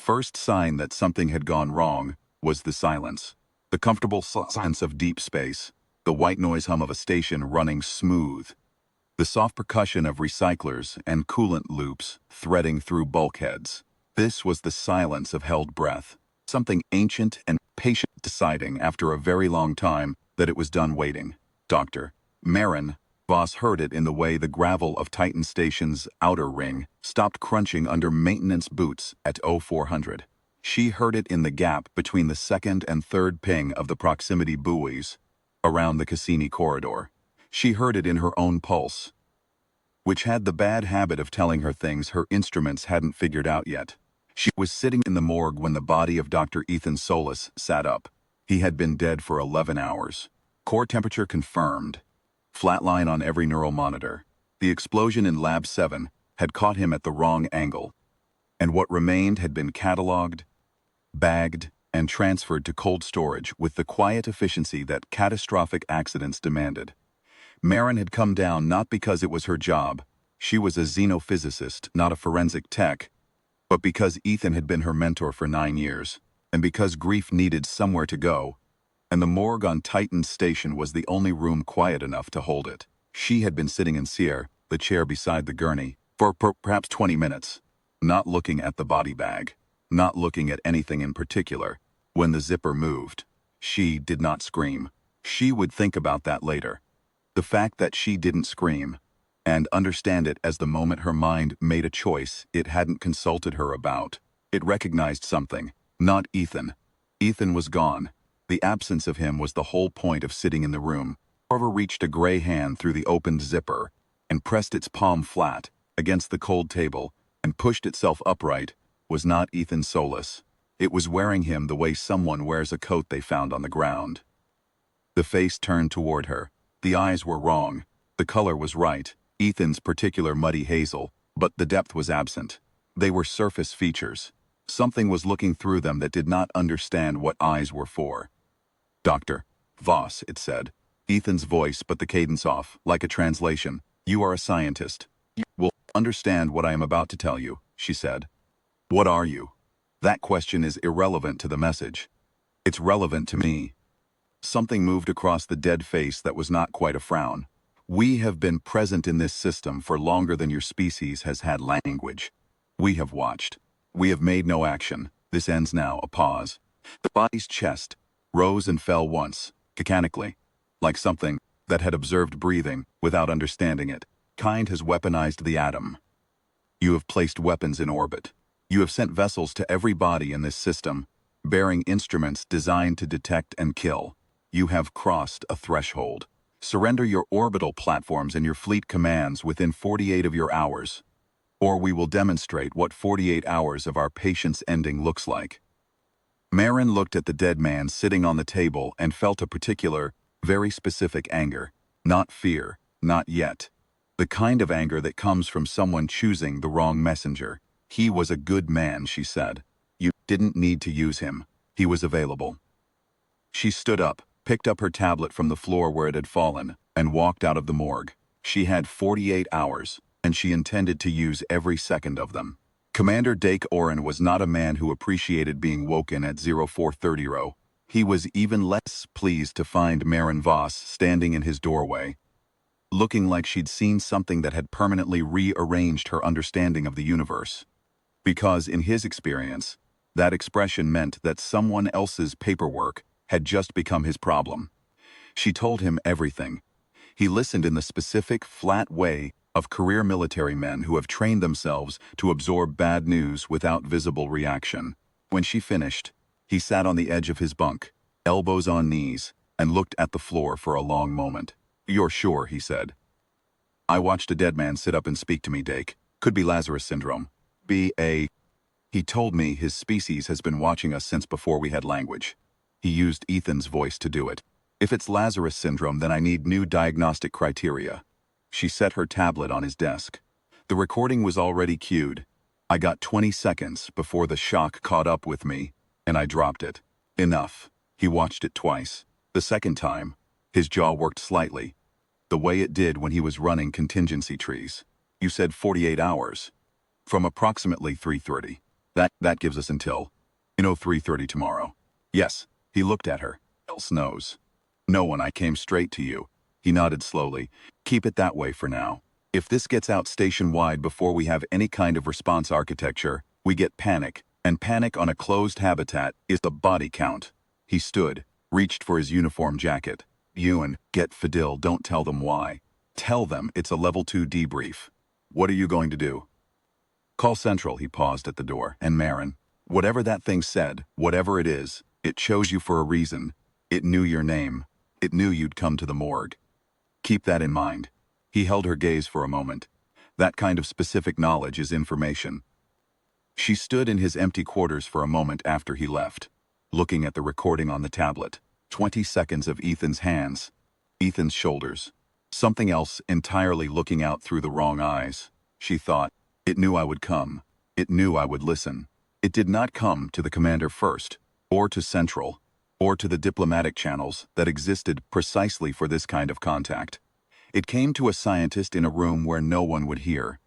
first sign that something had gone wrong was the silence. The comfortable silence of deep space, the white noise hum of a station running smooth, the soft percussion of recyclers and coolant loops threading through bulkheads. This was the silence of held breath, something ancient and patient deciding after a very long time that it was done waiting. Dr. Marin Voss heard it in the way the gravel of Titan Station's outer ring stopped crunching under maintenance boots at 0400. She heard it in the gap between the second and third ping of the proximity buoys around the Cassini corridor. She heard it in her own pulse, which had the bad habit of telling her things her instruments hadn't figured out yet. She was sitting in the morgue when the body of Dr. Ethan Solis sat up. He had been dead for 11 hours. Core temperature confirmed. Flatline on every neural monitor. The explosion in Lab 7 had caught him at the wrong angle, and what remained had been cataloged, bagged, and transferred to cold storage with the quiet efficiency that catastrophic accidents demanded. Marin had come down not because it was her job. She was a xenophysicist, not a forensic tech, but because Ethan had been her mentor for 9 years, and because grief needed somewhere to go, and the morgue on Titan Station was the only room quiet enough to hold it. She had been sitting in Sierre, the chair beside the gurney, for perhaps 20 minutes, not looking at the body bag, not looking at anything in particular. When the zipper moved, she did not scream. She would think about that later. The fact that she didn't scream, and understand it as the moment her mind made a choice it hadn't consulted her about. It recognized something, not Ethan. Ethan was gone. The absence of him was the whole point of sitting in the room. Carver reached a gray hand through the opened zipper and pressed its palm flat against the cold table and pushed itself upright. Was not Ethan Solis. It was wearing him the way someone wears a coat they found on the ground. The face turned toward her. The eyes were wrong. The color was right. Ethan's particular muddy hazel, but the depth was absent. They were surface features. Something was looking through them that did not understand what eyes were for. Dr. Voss, it said. Ethan's voice, but the cadence off, like a translation. You are a scientist. You will understand what I am about to tell you, she said. What are you? That question is irrelevant to the message. It's relevant to me. Something moved across the dead face that was not quite a frown. We have been present in this system for longer than your species has had language. We have watched. We have made no action. This ends now. A pause. The body's chest rose and fell once, mechanically, like something that had observed breathing without understanding it. Kind has weaponized the atom. You have placed weapons in orbit. You have sent vessels to every body in this system, bearing instruments designed to detect and kill. You have crossed a threshold. Surrender your orbital platforms and your fleet commands within 48 of your hours, or we will demonstrate what 48 hours of our patience ending looks like. Marin looked at the dead man sitting on the table and felt a particular, very specific anger. Not fear, not yet. The kind of anger that comes from someone choosing the wrong messenger. He was a good man, she said. You didn't need to use him. He was available. She stood up, picked up her tablet from the floor where it had fallen, and walked out of the morgue. She had 48 hours, and she intended to use every second of them. Commander Dake Oren was not a man who appreciated being woken at 0430. He was even less pleased to find Marin Voss standing in his doorway, looking like she'd seen something that had permanently rearranged her understanding of the universe. Because in his experience, that expression meant that someone else's paperwork had just become his problem. She told him everything. He listened in the specific, flat way of career military men who have trained themselves to absorb bad news without visible reaction. When she finished, he sat on the edge of his bunk, elbows on knees, and looked at the floor for a long moment. You're sure, he said. I watched a dead man sit up and speak to me, Dake. Could be Lazarus syndrome. He told me his species has been watching us since before we had language. He used Ethan's voice to do it. If it's Lazarus syndrome, then I need new diagnostic criteria. She set her tablet on his desk. The recording was already cued. I got 20 seconds before the shock caught up with me, and I dropped it. Enough. He watched it twice. The second time, his jaw worked slightly, the way it did when he was running contingency trees. You said 48 hours. From approximately 3:30. That gives us until, 3:30 tomorrow. Yes, he looked at her. Else knows. No one, I came straight to you. He nodded slowly. Keep it that way for now. If this gets out station-wide before we have any kind of response architecture, we get panic, and panic on a closed habitat is the body count. He stood, reached for his uniform jacket. Ewan, get Fadil, don't tell them why. Tell them it's a level 2 debrief. What are you going to do? Call Central, he paused at the door, and Marin. Whatever that thing said, whatever it is, it chose you for a reason. It knew your name. It knew you'd come to the morgue. Keep that in mind. He held her gaze for a moment. That kind of specific knowledge is information. She stood in his empty quarters for a moment after he left, looking at the recording on the tablet. 20 seconds of Ethan's hands, Ethan's shoulders. Something else entirely looking out through the wrong eyes. She thought, it knew I would come. It knew I would listen. It did not come to the commander first, or to Central, or to the diplomatic channels that existed precisely for this kind of contact. It came to a scientist in a room where no one would hear.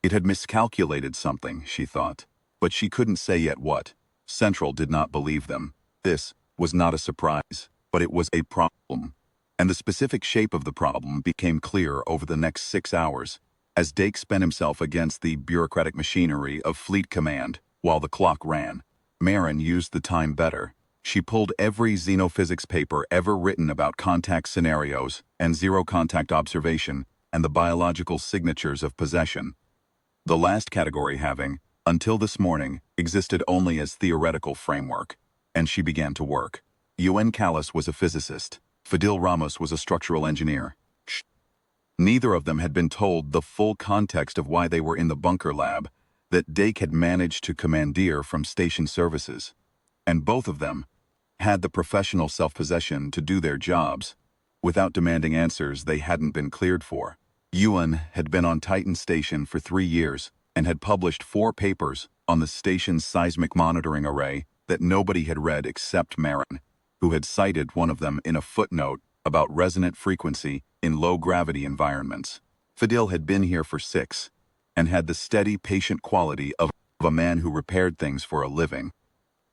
It had miscalculated something, she thought, but she couldn't say yet what. Central did not believe them. This was not a surprise, but it was a problem. And the specific shape of the problem became clear over the next 6 hours, as Dake spent himself against the bureaucratic machinery of Fleet Command while the clock ran. Marin used the time better. She pulled every xenophysics paper ever written about contact scenarios and zero-contact observation and the biological signatures of possession. The last category having, until this morning, existed only as theoretical framework, and she began to work. UN Callis was a physicist. Fadil Ramos was a structural engineer. Neither of them had been told the full context of why they were in the bunker lab that Dake had managed to commandeer from station services. And both of them had the professional self-possession to do their jobs without demanding answers they hadn't been cleared for. Ewan had been on Titan Station for 3 years and had published 4 papers on the station's seismic monitoring array that nobody had read except Marin, who had cited one of them in a footnote about resonant frequency in low-gravity environments. Fadil had been here for 6 and had the steady, patient quality of a man who repaired things for a living,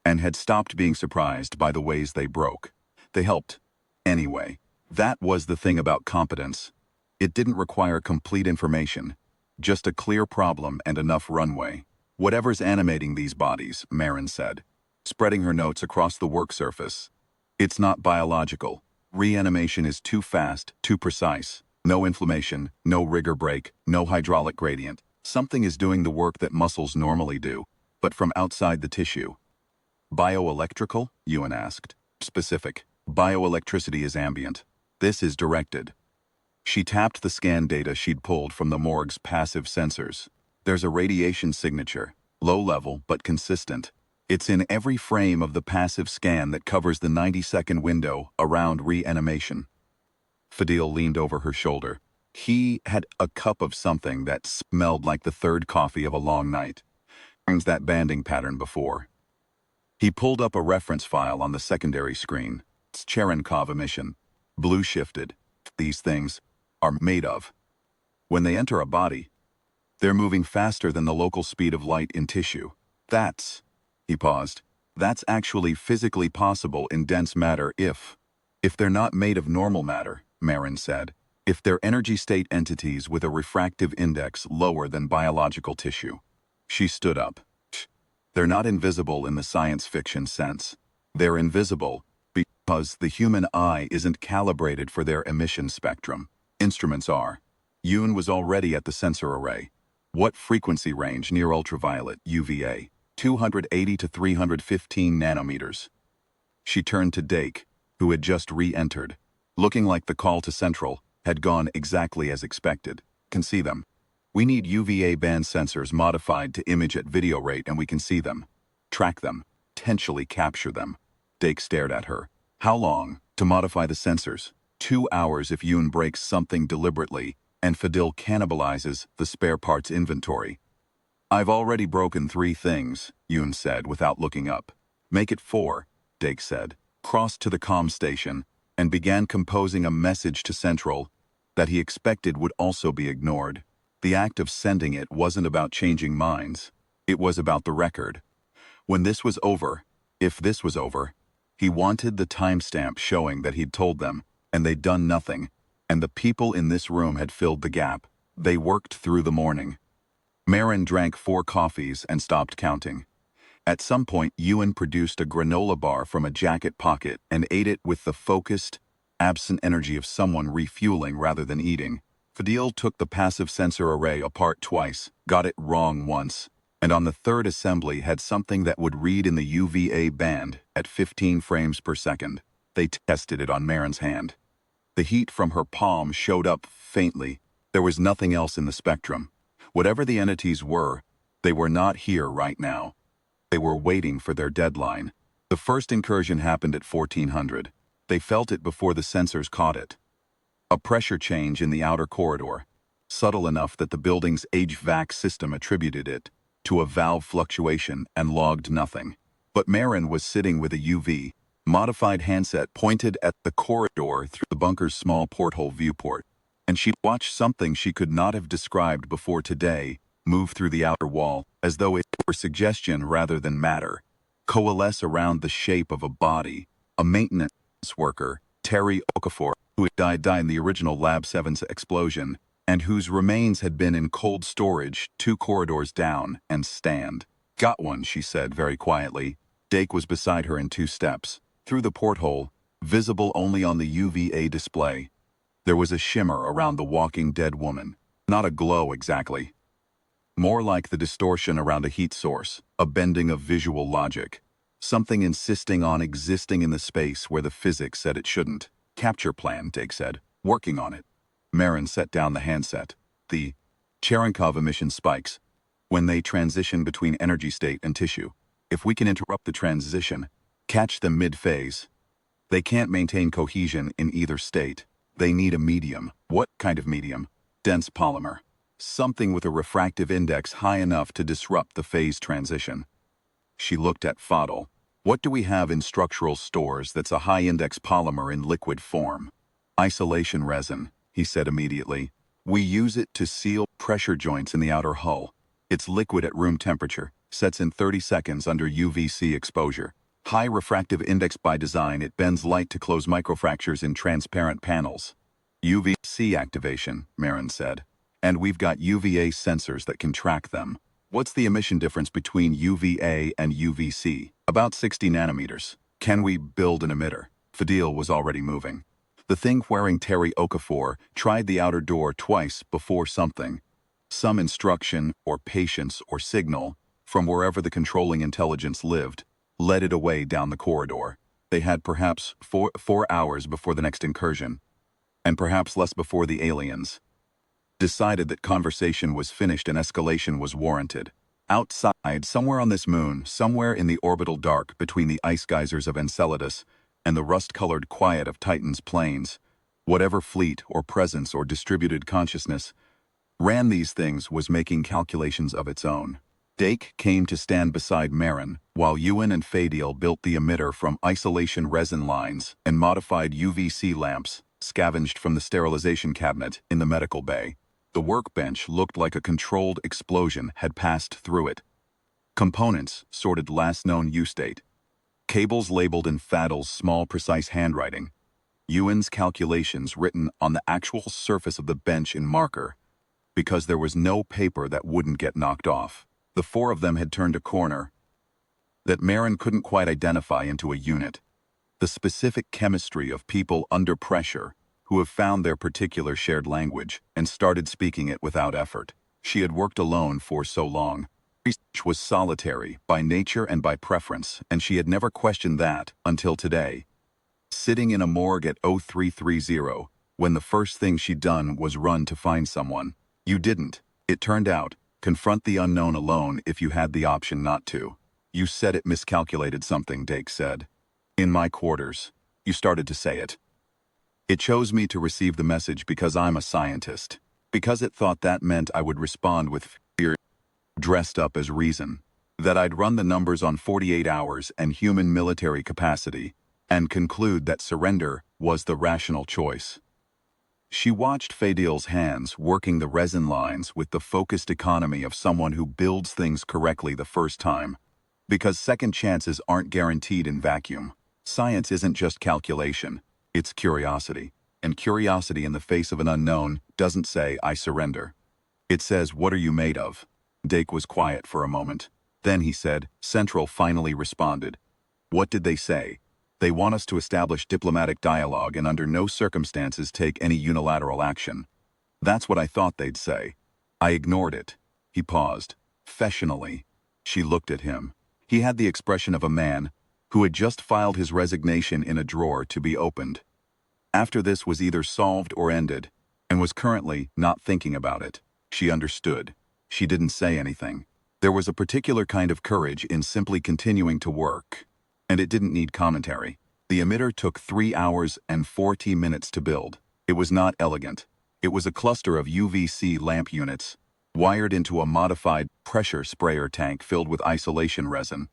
and had stopped being surprised by the ways they broke. They helped. Anyway, that was the thing about competence. It didn't require complete information, just a clear problem and enough runway. Whatever's animating these bodies, Marin said, spreading her notes across the work surface. It's not biological. Reanimation is too fast, too precise. No inflammation, no rigor break, no hydraulic gradient. Something is doing the work that muscles normally do, but from outside the tissue. Bioelectrical? Ewan asked. Specific. Bioelectricity is ambient. This is directed. She tapped the scan data she'd pulled from the morgue's passive sensors. There's a radiation signature, low level but consistent. It's in every frame of the passive scan that covers the 90-second window around reanimation. Fadil leaned over her shoulder. He had a cup of something that smelled like the third coffee of a long night. That banding pattern before. He pulled up a reference file on the secondary screen. It's Cherenkov emission. Blue shifted. These things are made of. When they enter a body, they're moving faster than the local speed of light in tissue. He paused. That's actually physically possible in dense matter if they're not made of normal matter, Marin said. If they're energy state entities with a refractive index lower than biological tissue. She stood up. They're not invisible in the science fiction sense. They're invisible because the human eye isn't calibrated for their emission spectrum. Instruments are. Yoon was already at the sensor array. What frequency range near ultraviolet, UVA? 280 to 315 nanometers. She turned to Dake, who had just re-entered. Looking like the call to Central had gone exactly as expected. Can see them. We need UVA band sensors modified to image at video rate and we can see them. Track them. Potentially capture them. Dake stared at her. How long to modify the sensors? 2 hours if Yoon breaks something deliberately and Fadil cannibalizes the spare parts inventory. I've already broken 3 things, Yoon said without looking up. Make it 4, Dake said. Crossed to the comm station and began composing a message to Central that he expected would also be ignored. The act of sending it wasn't about changing minds. It was about the record. When this was over, if this was over, he wanted the timestamp showing that he'd told them, and they'd done nothing, and the people in this room had filled the gap. They worked through the morning. Marin drank 4 coffees and stopped counting. At some point, Ewan produced a granola bar from a jacket pocket and ate it with the focused, absent energy of someone refueling rather than eating. Fadil took the passive sensor array apart twice, got it wrong once, and on the third assembly had something that would read in the UVA band at 15 frames per second. They tested it on Marin's hand. The heat from her palm showed up faintly. There was nothing else in the spectrum. Whatever the entities were, they were not here right now. They were waiting for their deadline. The first incursion happened at 1400. They felt it before the sensors caught it. A pressure change in the outer corridor, subtle enough that the building's HVAC system attributed it to a valve fluctuation and logged nothing. But Marin was sitting with a UV, modified handset pointed at the corridor through the bunker's small porthole viewport, and she watched something she could not have described before today move through the outer wall, as though it were suggestion rather than matter, coalesce around the shape of a body. A maintenance worker, Terry Okafor, who had died in the original Lab 7's explosion, and whose remains had been in cold storage 2 corridors down and stand. Got one, she said very quietly. Dake was beside her in 2 steps. Through the porthole, visible only on the UVA display, there was a shimmer around the walking dead woman. Not a glow exactly. More like the distortion around a heat source, a bending of visual logic. Something insisting on existing in the space where the physics said it shouldn't. Capture plan, Dake said. Working on it. Marin set down the handset. The Cherenkov emission spikes. When they transition between energy state and tissue. If we can interrupt the transition, catch them mid-phase. They can't maintain cohesion in either state. They need a medium. What kind of medium? Dense polymer. Something with a refractive index high enough to disrupt the phase transition. She looked at Fadil. What do we have in structural stores that's a high-index polymer in liquid form? Isolation resin, he said immediately. We use it to seal pressure joints in the outer hull. It's liquid at room temperature, sets in 30 seconds under UVC exposure. High refractive index by design, it bends light to close microfractures in transparent panels. UVC activation, Marin said. And we've got UVA sensors that can track them. What's the emission difference between UVA and UVC? About 60 nanometers. Can we build an emitter? Fadil was already moving. The thing wearing Terry Okafor tried the outer door twice before something. Some instruction, or patience, or signal, from wherever the controlling intelligence lived, led it away down the corridor. They had perhaps four hours before the next incursion, and perhaps less before the aliens decided that conversation was finished and escalation was warranted. Outside, somewhere on this moon, somewhere in the orbital dark between the ice geysers of Enceladus and the rust-colored quiet of Titan's plains, whatever fleet or presence or distributed consciousness ran these things was making calculations of its own. Dake came to stand beside Marin, while Ewan and Fadil built the emitter from isolation resin lines and modified UVC lamps scavenged from the sterilization cabinet in the medical bay. The workbench looked like a controlled explosion had passed through it. Components sorted last known use date. Cables labeled in Fadil's small, precise handwriting. Ewan's calculations written on the actual surface of the bench in marker, because there was no paper that wouldn't get knocked off. The 4 of them had turned a corner that Marin couldn't quite identify into a unit. The specific chemistry of people under pressure who have found their particular shared language and started speaking it without effort. She had worked alone for so long. Research was solitary by nature and by preference, and she had never questioned that until today. Sitting in a morgue at 0330, when the first thing she'd done was run to find someone. You didn't, it turned out, confront the unknown alone if you had the option not to. You said it miscalculated something, Dake said. In my quarters. You started to say it. It chose me to receive the message because I'm a scientist. Because it thought that meant I would respond with fear dressed up as reason. That I'd run the numbers on 48 hours and human military capacity and conclude that surrender was the rational choice. She watched Fadil's hands working the resin lines with the focused economy of someone who builds things correctly the first time. Because second chances aren't guaranteed in vacuum. Science isn't just calculation, it's curiosity. And curiosity in the face of an unknown doesn't say, I surrender. It says, what are you made of? Dake was quiet for a moment. Then he said, Central finally responded. What did they say? They want us to establish diplomatic dialogue and under no circumstances take any unilateral action. That's what I thought they'd say. I ignored it. He paused. Professionally. She looked at him. He had the expression of a man who had just filed his resignation in a drawer to be opened. After this was either solved or ended, and was currently not thinking about it. She understood. She didn't say anything. There was a particular kind of courage in simply continuing to work. And it didn't need commentary. The emitter took 3 hours and 40 minutes to build. It was not elegant. It was a cluster of UVC lamp units, wired into a modified pressure sprayer tank filled with isolation resin.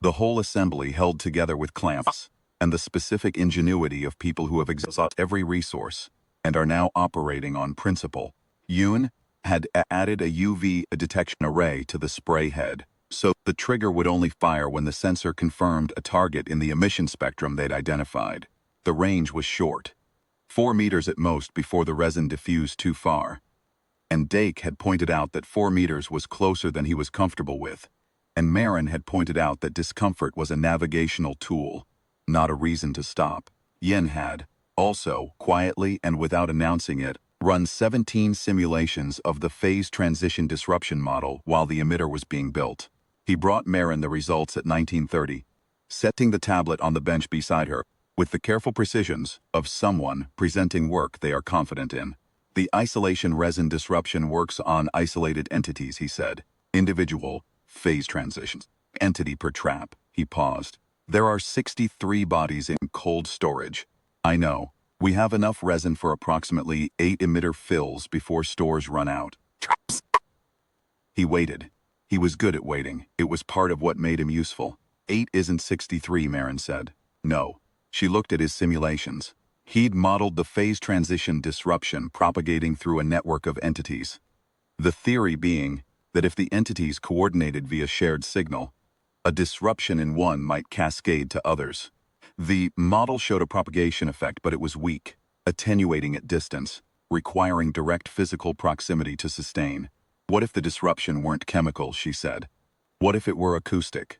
The whole assembly held together with clamps, and the specific ingenuity of people who have exhausted every resource and are now operating on principle. Yoon had added a UV detection array to the spray head, so the trigger would only fire when the sensor confirmed a target in the emission spectrum they'd identified. The range was short, 4 meters at most before the resin diffused too far. And Dake had pointed out that 4 meters was closer than he was comfortable with, and Marin had pointed out that discomfort was a navigational tool, not a reason to stop. Yin had, also, quietly and without announcing it, run 17 simulations of the phase transition disruption model while the emitter was being built. He brought Marin the results at 1930, setting the tablet on the bench beside her, with the careful precisions of someone presenting work they are confident in. The isolation resin disruption works on isolated entities, he said. Individual, phase transitions. Entity per trap, he paused. There are 63 bodies in cold storage. I know. We have enough resin for approximately 8 emitter fills before stores run out. He waited. He was good at waiting. It was part of what made him useful. 8 isn't 63, Marin said. No. She looked at his simulations. He'd modeled the phase transition disruption propagating through a network of entities. The theory being that if the entities coordinated via shared signal, a disruption in one might cascade to others. The model showed a propagation effect, but it was weak, attenuating at distance, requiring direct physical proximity to sustain. What if the disruption weren't chemical, she said. What if it were acoustic?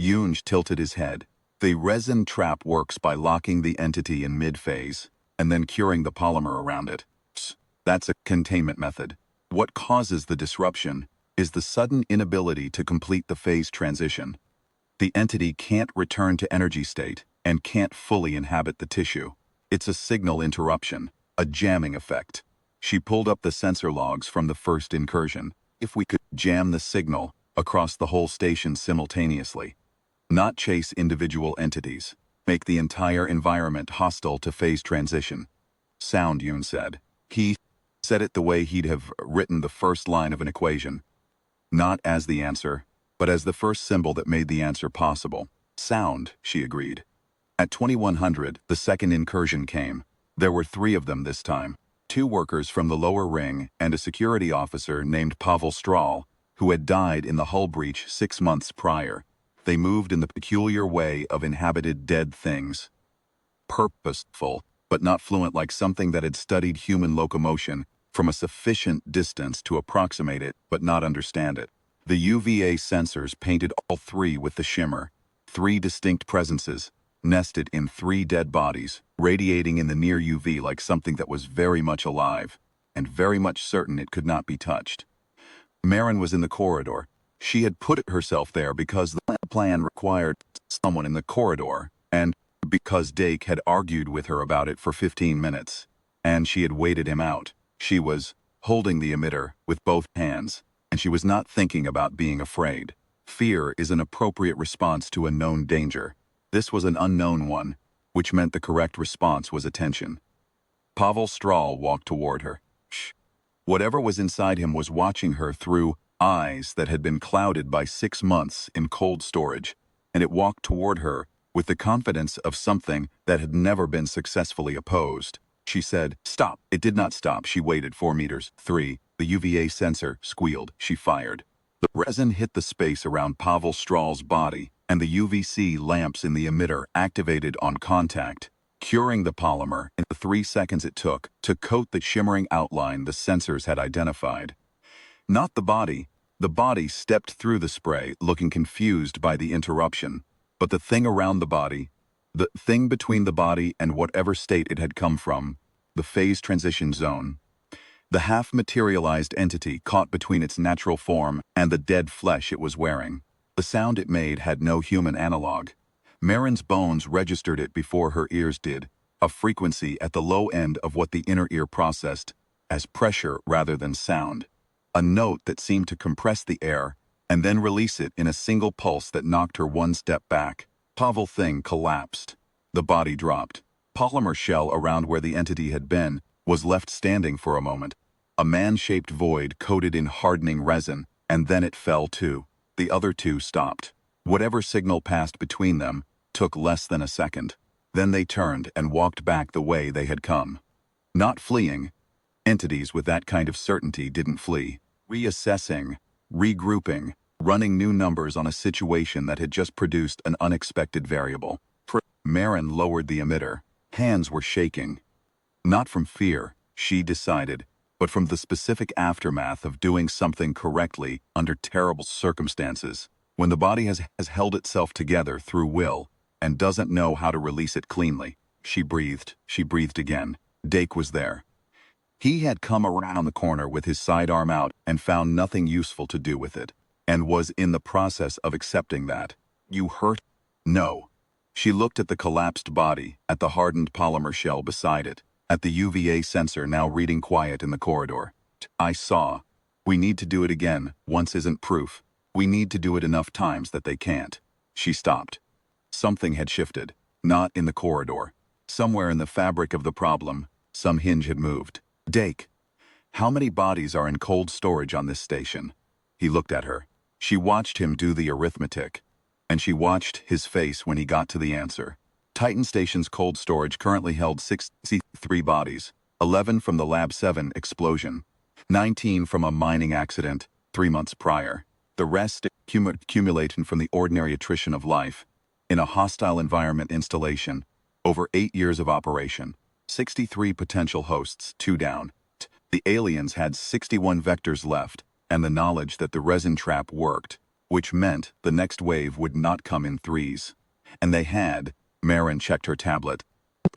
Yoon tilted his head. The resin trap works by locking the entity in mid-phase, and then curing the polymer around it. That's a containment method. What causes the disruption is the sudden inability to complete the phase transition. The entity can't return to energy state and can't fully inhabit the tissue. It's a signal interruption, a jamming effect. She pulled up the sensor logs from the first incursion. If we could jam the signal across the whole station simultaneously, not chase individual entities, make the entire environment hostile to phase transition. Sound, Yoon said. He said it the way he'd have written the first line of an equation. Not as the answer, but as the first symbol that made the answer possible. Sound, she agreed. At 2100, the second incursion came. There were 3 of them this time. 2 workers from the lower ring and a security officer named Pavel Strahl, who had died in the hull breach 6 months prior. They moved in the peculiar way of inhabited dead things. Purposeful, but not fluent, like something that had studied human locomotion from a sufficient distance to approximate it but not understand it. The UVA sensors painted all 3 with the shimmer. 3 distinct presences, nested in 3 dead bodies, radiating in the near UV like something that was very much alive, and very much certain it could not be touched. Marin was in the corridor. She had put herself there because the plan required someone in the corridor, and because Dake had argued with her about it for 15 minutes, and she had waited him out. She was holding the emitter with both hands, and she was not thinking about being afraid. Fear is an appropriate response to a known danger. This was an unknown one, which meant the correct response was attention. Pavel Strahl walked toward her. Shh. Whatever was inside him was watching her through eyes that had been clouded by 6 months in cold storage, and it walked toward her with the confidence of something that had never been successfully opposed. She said, "Stop." It did not stop. She waited 4 meters. 3. The UVA sensor squealed. She fired. The resin hit the space around Pavel Strahl's body, and the UVC lamps in the emitter activated on contact, curing the polymer in the 3 seconds it took to coat the shimmering outline the sensors had identified. Not the body. The body stepped through the spray, looking confused by the interruption. But the thing around the body, the thing between the body and whatever state it had come from, the phase transition zone, the half-materialized entity caught between its natural form and the dead flesh it was wearing. The sound it made had no human analog. Marin's bones registered it before her ears did, a frequency at the low end of what the inner ear processed as pressure rather than sound. A note that seemed to compress the air and then release it in a single pulse that knocked her one step back. Pavel thing collapsed. The body dropped. Polymer shell around where the entity had been was left standing for a moment. A man-shaped void coated in hardening resin, and then it fell too. The other two stopped. Whatever signal passed between them took less than a second. Then they turned and walked back the way they had come. Not fleeing. Entities with that kind of certainty didn't flee. Reassessing, regrouping, running new numbers on a situation that had just produced an unexpected variable. Marin lowered the emitter. Hands were shaking. Not from fear, she decided, but from the specific aftermath of doing something correctly under terrible circumstances. When the body has held itself together through will and doesn't know how to release it cleanly. She breathed again. Dake was there. He had come around the corner with his sidearm out and found nothing useful to do with it, and was in the process of accepting that. You hurt? No. She looked at the collapsed body, at the hardened polymer shell beside it, at the UVA sensor now reading quiet in the corridor. I saw. We need to do it again. Once isn't proof. We need to do it enough times that they can't. She stopped. Something had shifted. Not in the corridor. Somewhere in the fabric of the problem, some hinge had moved. Dake, how many bodies are in cold storage on this station? He looked at her. She watched him do the arithmetic. And she watched his face when he got to the answer. Titan Station's cold storage currently held 63 bodies, 11 from the Lab 7 explosion, 19 from a mining accident 3 months prior. The rest accumulating from the ordinary attrition of life. In a hostile environment installation, over 8 years of operation. 63 potential hosts, 2 down. The aliens had 61 vectors left, and the knowledge that the resin trap worked, which meant the next wave would not come in threes. And they had, Marin checked her tablet,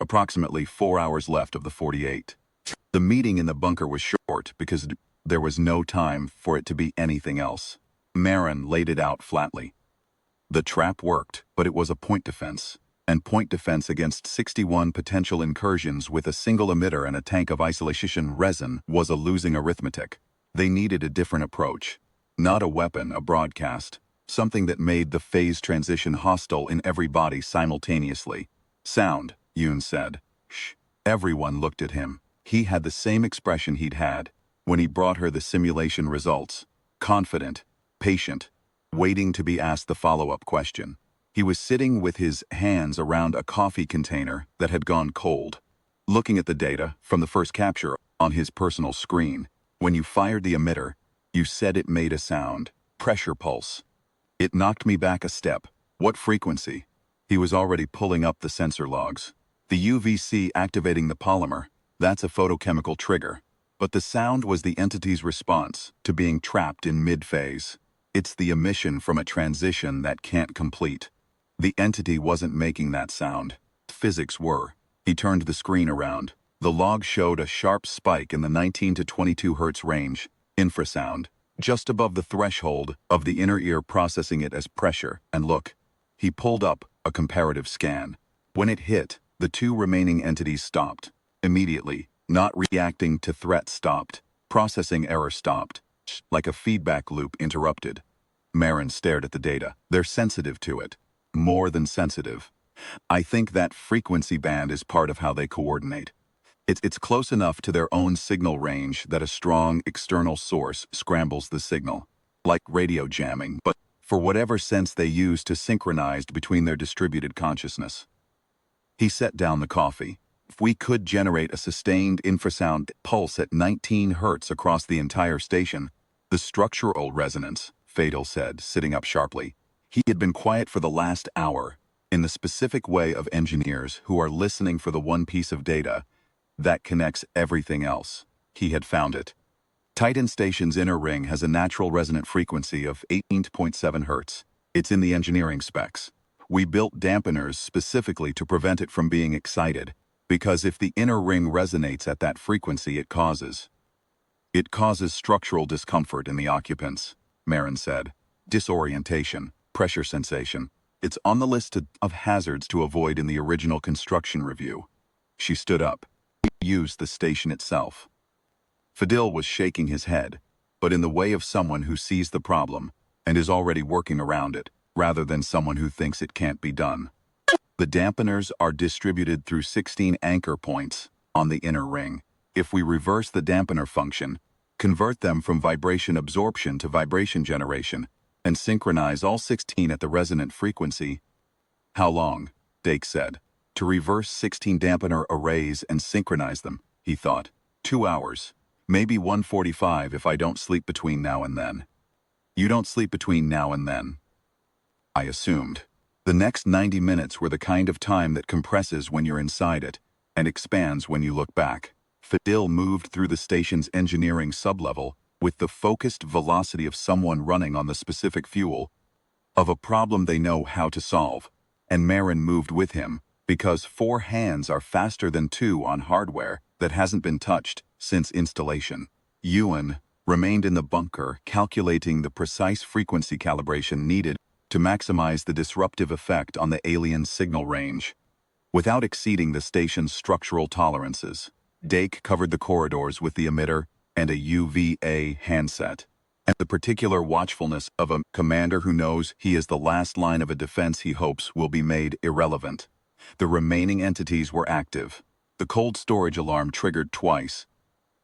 approximately 4 hours left of the 48. The meeting in the bunker was short because there was no time for it to be anything else. Marin laid it out flatly. The trap worked, but it was a point defense. And point defense against 61 potential incursions with a single emitter and a tank of isolation resin was a losing arithmetic. They needed a different approach. Not a weapon, a broadcast. Something that made the phase transition hostile in every body simultaneously. Sound, Yoon said. Shh. Everyone looked at him. He had the same expression he'd had when he brought her the simulation results. Confident, patient, waiting to be asked the follow-up question. He was sitting with his hands around a coffee container that had gone cold, looking at the data from the first capture on his personal screen. When you fired the emitter, you said it made a sound. Pressure pulse. It knocked me back a step. What frequency? He was already pulling up the sensor logs. The UVC activating the polymer, that's a photochemical trigger. But the sound was the entity's response to being trapped in mid-phase. It's the emission from a transition that can't complete. The entity wasn't making that sound. Physics were. He turned the screen around. The log showed a sharp spike in the 19 to 22 Hz range, infrasound, just above the threshold of the inner ear processing it as pressure. And look, he pulled up a comparative scan. When it hit, the 2 remaining entities stopped. Immediately, not reacting to threat stopped. Processing error stopped. Like a feedback loop interrupted. Marin stared at the data. They're sensitive to it. More than sensitive. I think that frequency band is part of how they coordinate. It's close enough to their own signal range that a strong external source scrambles the signal. Like radio jamming, but for whatever sense they use to synchronize between their distributed consciousness. He set down the coffee. If we could generate a sustained infrasound pulse at 19 Hz across the entire station, the structural resonance, Fatal said, sitting up sharply. He had been quiet for the last hour, in the specific way of engineers who are listening for the one piece of data that connects everything else. He had found it. Titan Station's inner ring has a natural resonant frequency of 18.7 Hz. It's in the engineering specs. We built dampeners specifically to prevent it from being excited, because if the inner ring resonates at that frequency, it causes structural discomfort in the occupants, Marin said. Disorientation, pressure sensation. It's on the list of hazards to avoid in the original construction review. She stood up. Used the station itself. Fadil was shaking his head, but in the way of someone who sees the problem and is already working around it, rather than someone who thinks it can't be done. The dampeners are distributed through 16 anchor points on the inner ring. If we reverse the dampener function, convert them from vibration absorption to vibration generation, and synchronize all 16 at the resonant frequency. How long? Dake said. To reverse 16 dampener arrays and synchronize them, he thought. 2 hours. Maybe 1:45 if I don't sleep between now and then. You don't sleep between now and then. I assumed. The next 90 minutes were the kind of time that compresses when you're inside it and expands when you look back. Fadil moved through the station's engineering sublevel with the focused velocity of someone running on the specific fuel of a problem they know how to solve, and Marin moved with him because 4 hands are faster than 2 on hardware that hasn't been touched since installation. Yuan remained in the bunker, calculating the precise frequency calibration needed to maximize the disruptive effect on the alien signal range, without exceeding the station's structural tolerances. Dake covered the corridors with the emitter and a UVA handset, and the particular watchfulness of a commander who knows he is the last line of a defense he hopes will be made irrelevant. The remaining entities were active. The cold storage alarm triggered twice.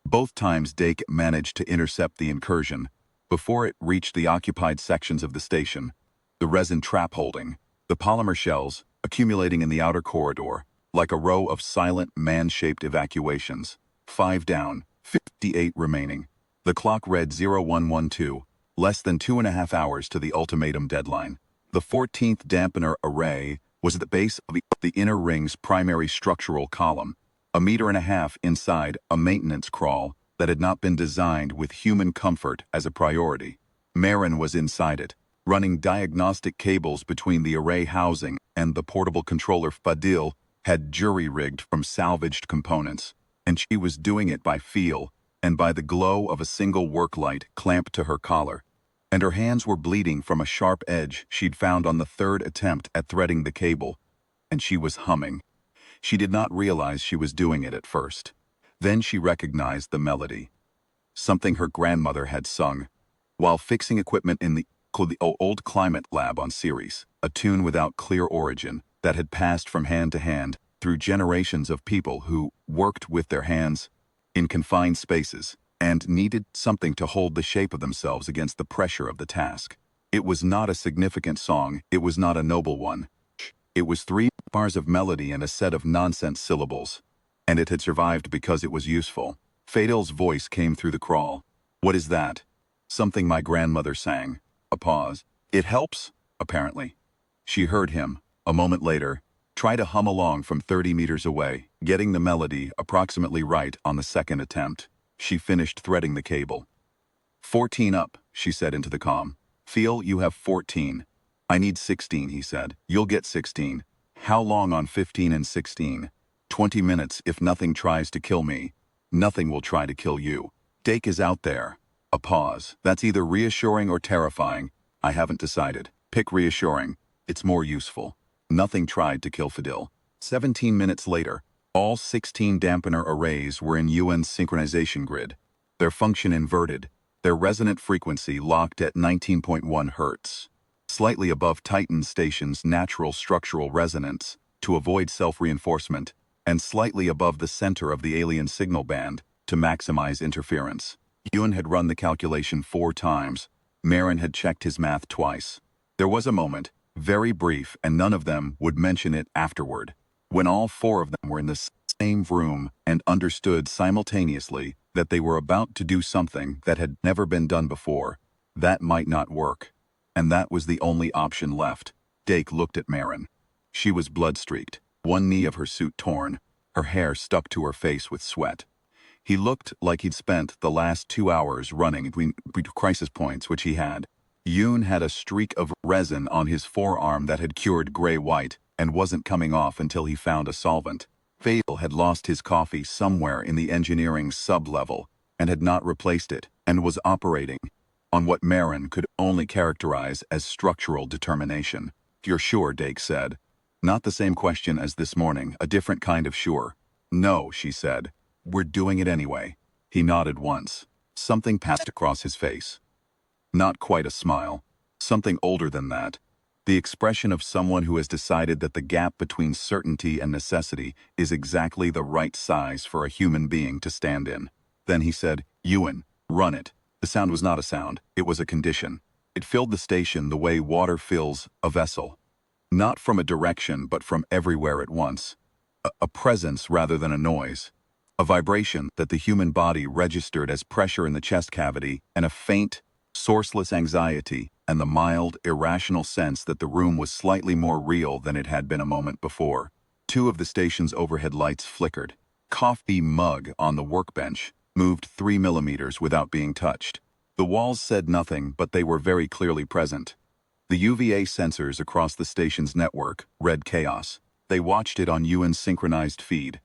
Both times Dake managed to intercept the incursion before it reached the occupied sections of the station. The resin trap holding, the polymer shells accumulating in the outer corridor, like a row of silent man-shaped evacuations. 5 down, 58 remaining. The clock read 0112, less than 2.5 hours to the ultimatum deadline. The 14th dampener array was at the base of the inner ring's primary structural column, 1.5 meters inside a maintenance crawl that had not been designed with human comfort as a priority. Marin was inside it, running diagnostic cables between the array housing and the portable controller Fadil had jury-rigged from salvaged components, and she was doing it by feel and by the glow of a single work light clamped to her collar, and her hands were bleeding from a sharp edge she'd found on the 3rd attempt at threading the cable, and she was humming. She did not realize she was doing it at first. Then she recognized the melody. Something her grandmother had sung while fixing equipment in the old climate lab on Ceres, a tune without clear origin that had passed from hand to hand through generations of people who worked with their hands in confined spaces and needed something to hold the shape of themselves against the pressure of the task. It was not a significant song, it was not a noble one. It was 3 bars of melody and a set of nonsense syllables, and it had survived because it was useful. Fadil's voice came through the crawl. What is that? Something my grandmother sang. A pause. It helps, apparently. She heard him, a moment later, try to hum along from 30 meters away, getting the melody approximately right on the 2nd attempt. She finished threading the cable. 14 up, she said into the comm. Feel you have 14. I need 16, he said. You'll get 16. How long on 15 and 16? 20 minutes if nothing tries to kill me. Nothing will try to kill you. Dake is out there. A pause. That's either reassuring or terrifying. I haven't decided. Pick reassuring. It's more useful. Nothing tried to kill Fadil. 17 minutes later, all 16 dampener arrays were in Yuan's synchronization grid. Their function inverted, their resonant frequency locked at 19.1 Hz. Slightly above Titan Station's natural structural resonance to avoid self-reinforcement, and slightly above the center of the alien signal band to maximize interference. Yuan had run the calculation 4 times. Marin had checked his math twice. There was a moment, very brief, and none of them would mention it afterward, when all 4 of them were in the same room and understood simultaneously that they were about to do something that had never been done before. That might not work. And that was the only option left. Dake looked at Marin. She was blood-streaked, one knee of her suit torn, her hair stuck to her face with sweat. He looked like he'd spent the last 2 hours running between crisis points, which he had. Yoon had a streak of resin on his forearm that had cured gray-white and wasn't coming off until he found a solvent. Fatal had lost his coffee somewhere in the engineering sub-level and had not replaced it, and was operating on what Marin could only characterize as structural determination. "You're sure?" Dake said. "Not the same question as this morning, a different kind of sure." "No," she said. "We're doing it anyway." He nodded once. Something passed across his face. Not quite a smile. Something older than that. The expression of someone who has decided that the gap between certainty and necessity is exactly the right size for a human being to stand in. Then he said, "Ewan, run it." The sound was not a sound, it was a condition. It filled the station the way water fills a vessel. Not from a direction, but from everywhere at once. A presence rather than a noise. A vibration that the human body registered as pressure in the chest cavity, and a faint, sourceless anxiety, and the mild, irrational sense that the room was slightly more real than it had been a moment before. Two of the station's overhead lights flickered. Coffee mug on the workbench moved 3 millimeters without being touched. The walls said nothing, but they were very clearly present. The UVA sensors across the station's network read chaos. They watched it on Ewan's synchronized feed.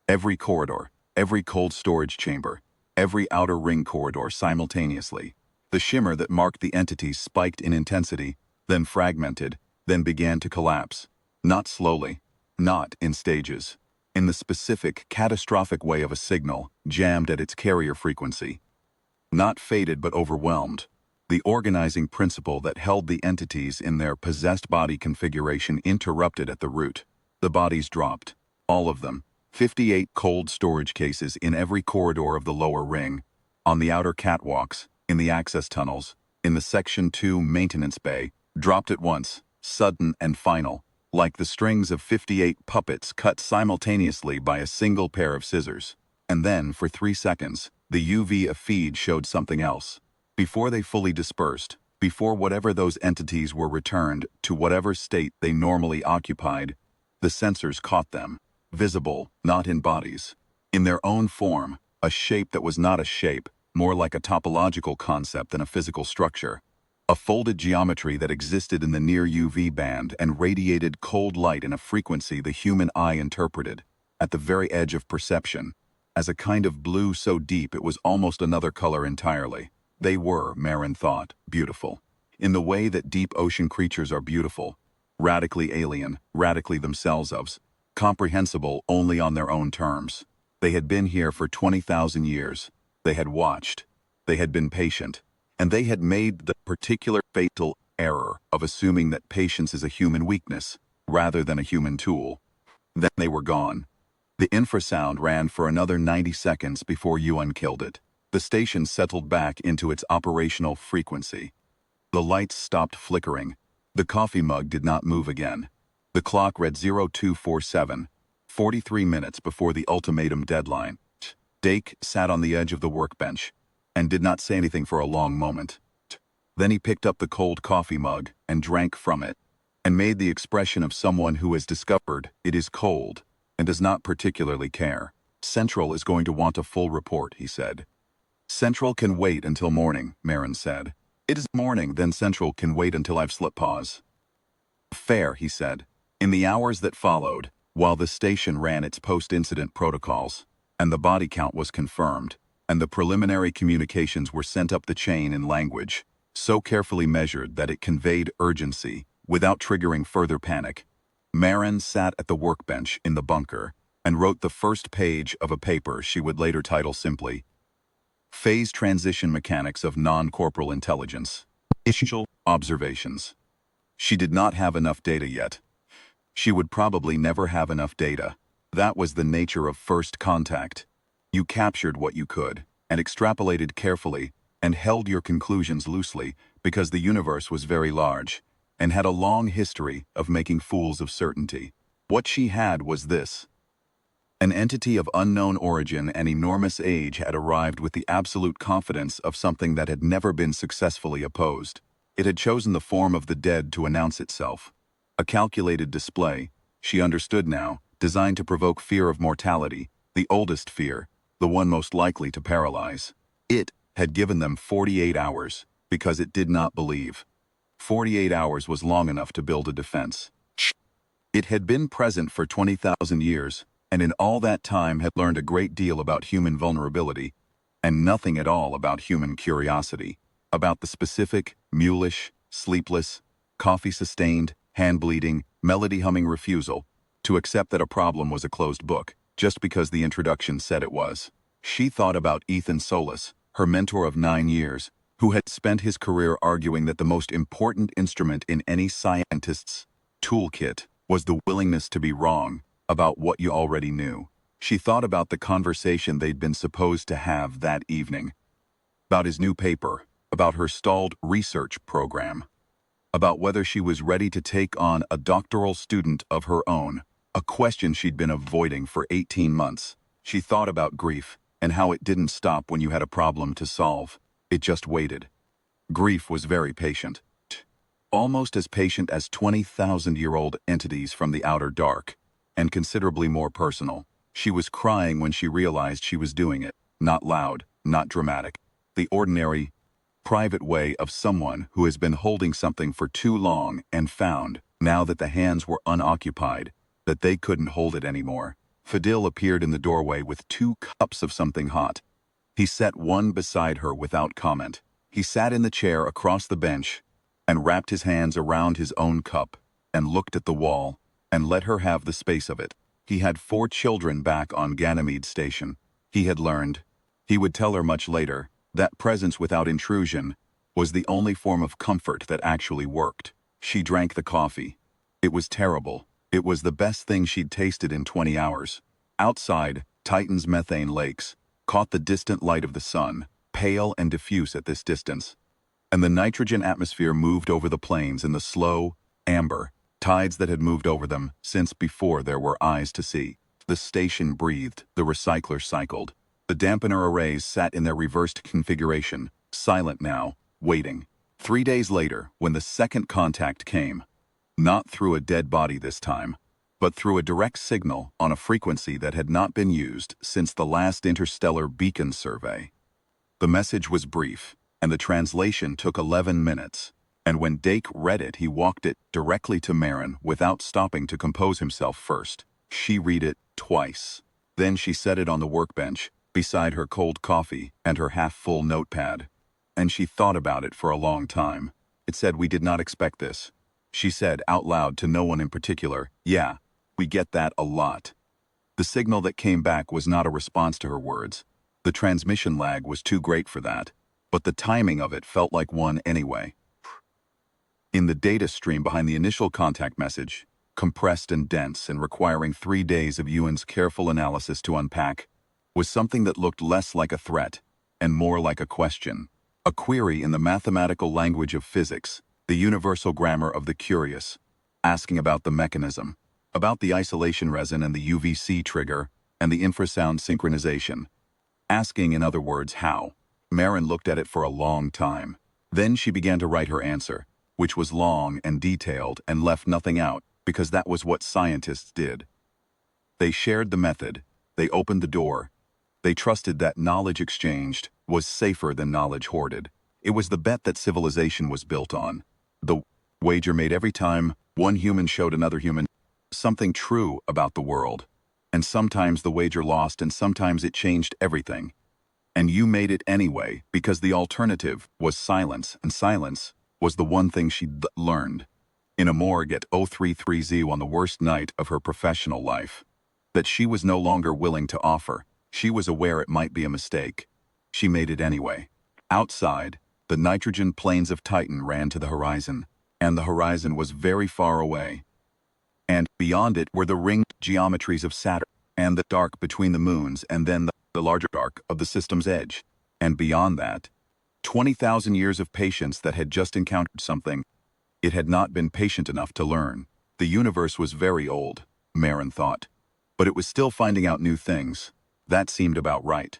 Every corridor, every cold storage chamber, every outer ring corridor simultaneously. The shimmer that marked the entities spiked in intensity, then fragmented, then began to collapse. Not slowly, not in stages. In the specific, catastrophic way of a signal, jammed at its carrier frequency. Not faded but overwhelmed. The organizing principle that held the entities in their possessed body configuration interrupted at the root. The bodies dropped. All of them. 58 cold storage cases in every corridor of the lower ring. On the outer catwalks, in the access tunnels, in the Section 2 maintenance bay, dropped at once, sudden and final, like the strings of 58 puppets cut simultaneously by a single pair of scissors. And then, for 3 seconds, the UV feed showed something else. Before they fully dispersed, before whatever those entities were returned to whatever state they normally occupied, the sensors caught them, visible, not in bodies. In their own form, a shape that was not a shape, more like a topological concept than a physical structure. A folded geometry that existed in the near UV band and radiated cold light in a frequency the human eye interpreted, at the very edge of perception, as a kind of blue so deep it was almost another color entirely. They were, Marin thought, beautiful. In the way that deep ocean creatures are beautiful. Radically alien, radically themselves, comprehensible only on their own terms. They had been here for 20,000 years. They had watched. They had been patient. And they had made the particular fatal error of assuming that patience is a human weakness, rather than a human tool. Then they were gone. The infrasound ran for another 90 seconds before Yuan killed it. The station settled back into its operational frequency. The lights stopped flickering. The coffee mug did not move again. The clock read 0247, 43 minutes before the ultimatum deadline. Dake sat on the edge of the workbench and did not say anything for a long moment. Then he picked up the cold coffee mug and drank from it, and made the expression of someone who has discovered it is cold and does not particularly care. "Central is going to want a full report," he said. "Central can wait until morning," Marin said. "It is morning, then Central can wait until I've slept." Pause. "Fair," he said. In the hours that followed, while the station ran its post-incident protocols, and the body count was confirmed, and the preliminary communications were sent up the chain in language, so carefully measured that it conveyed urgency, without triggering further panic, Marin sat at the workbench in the bunker, and wrote the first page of a paper she would later title simply, Phase Transition Mechanics of Non-Corporal Intelligence. Initial Observations. She did not have enough data yet. She would probably never have enough data. That was the nature of first contact. You captured what you could, and extrapolated carefully, and held your conclusions loosely, because the universe was very large, and had a long history of making fools of certainty. What she had was this: An entity of unknown origin and enormous age had arrived with the absolute confidence of something that had never been successfully opposed. It had chosen the form of the dead to announce itself. A calculated display, she understood now, designed to provoke fear of mortality, the oldest fear, the one most likely to paralyze. It had given them 48 hours, because it did not believe. 48 hours was long enough to build a defense. It had been present for 20,000 years, and in all that time had learned a great deal about human vulnerability, and nothing at all about human curiosity, about the specific, mulish, sleepless, coffee-sustained, hand-bleeding, melody-humming refusal to accept that a problem was a closed book, just because the introduction said it was. She thought about Ethan Solis, her mentor of 9 years, who had spent his career arguing that the most important instrument in any scientist's toolkit was the willingness to be wrong about what you already knew. She thought about the conversation they'd been supposed to have that evening, about his new paper, about her stalled research program, about whether she was ready to take on a doctoral student of her own, a question she'd been avoiding for 18 months. She thought about grief and how it didn't stop when you had a problem to solve. It just waited. Grief was very patient. Almost as patient as 20,000-year-old entities from the outer dark, and considerably more personal. She was crying when she realized she was doing it, not loud, not dramatic. The ordinary, private way of someone who has been holding something for too long and found, now that the hands were unoccupied, that they couldn't hold it anymore. Fadil appeared in the doorway with 2 cups of something hot. He set one beside her without comment. He sat in the chair across the bench and wrapped his hands around his own cup and looked at the wall and let her have the space of it. He had 4 children back on Ganymede Station. He had learned, he would tell her much later, that presence without intrusion was the only form of comfort that actually worked. She drank the coffee. It was terrible. It was the best thing she'd tasted in 20 hours. Outside, Titan's methane lakes caught the distant light of the sun, pale and diffuse at this distance, and the nitrogen atmosphere moved over the plains in the slow, amber tides that had moved over them since before there were eyes to see. The station breathed, the recycler cycled. The dampener arrays sat in their reversed configuration, silent now, waiting. 3 days later, when the second contact came, not through a dead body this time, but through a direct signal on a frequency that had not been used since the last interstellar beacon survey. The message was brief, and the translation took 11 minutes. And when Dake read it, he walked it directly to Marin without stopping to compose himself first. She read it twice. Then she set it on the workbench, beside her cold coffee and her half-full notepad. And she thought about it for a long time. It said, "We did not expect this." She said out loud to no one in particular, "Yeah, we get that a lot." The signal that came back was not a response to her words. The transmission lag was too great for that, but the timing of it felt like one anyway. In the data stream behind the initial contact message, compressed and dense and requiring 3 days of Ewan's careful analysis to unpack, was something that looked less like a threat and more like a question. A query in the mathematical language of physics, the universal grammar of the curious, asking about the mechanism, about the isolation resin and the UVC trigger and the infrasound synchronization. Asking, in other words, how. Marin looked at it for a long time. Then she began to write her answer, which was long and detailed and left nothing out, because that was what scientists did. They shared the method, they opened the door, they trusted that knowledge exchanged was safer than knowledge hoarded. It was the bet that civilization was built on. The wager made every time one human showed another human something true about the world. And sometimes the wager lost and sometimes it changed everything. And you made it anyway, because the alternative was silence, and silence was the one thing she'd learned in a morgue at 033Z on the worst night of her professional life, that she was no longer willing to offer. She was aware it might be a mistake. She made it anyway. Outside, the nitrogen plains of Titan ran to the horizon, and the horizon was very far away. And beyond it were the ringed geometries of Saturn, and the dark between the moons, and then the larger dark of the system's edge. And beyond that, 20,000 years of patience that had just encountered something it had not been patient enough to learn. The universe was very old, Marin thought, but it was still finding out new things. That seemed about right.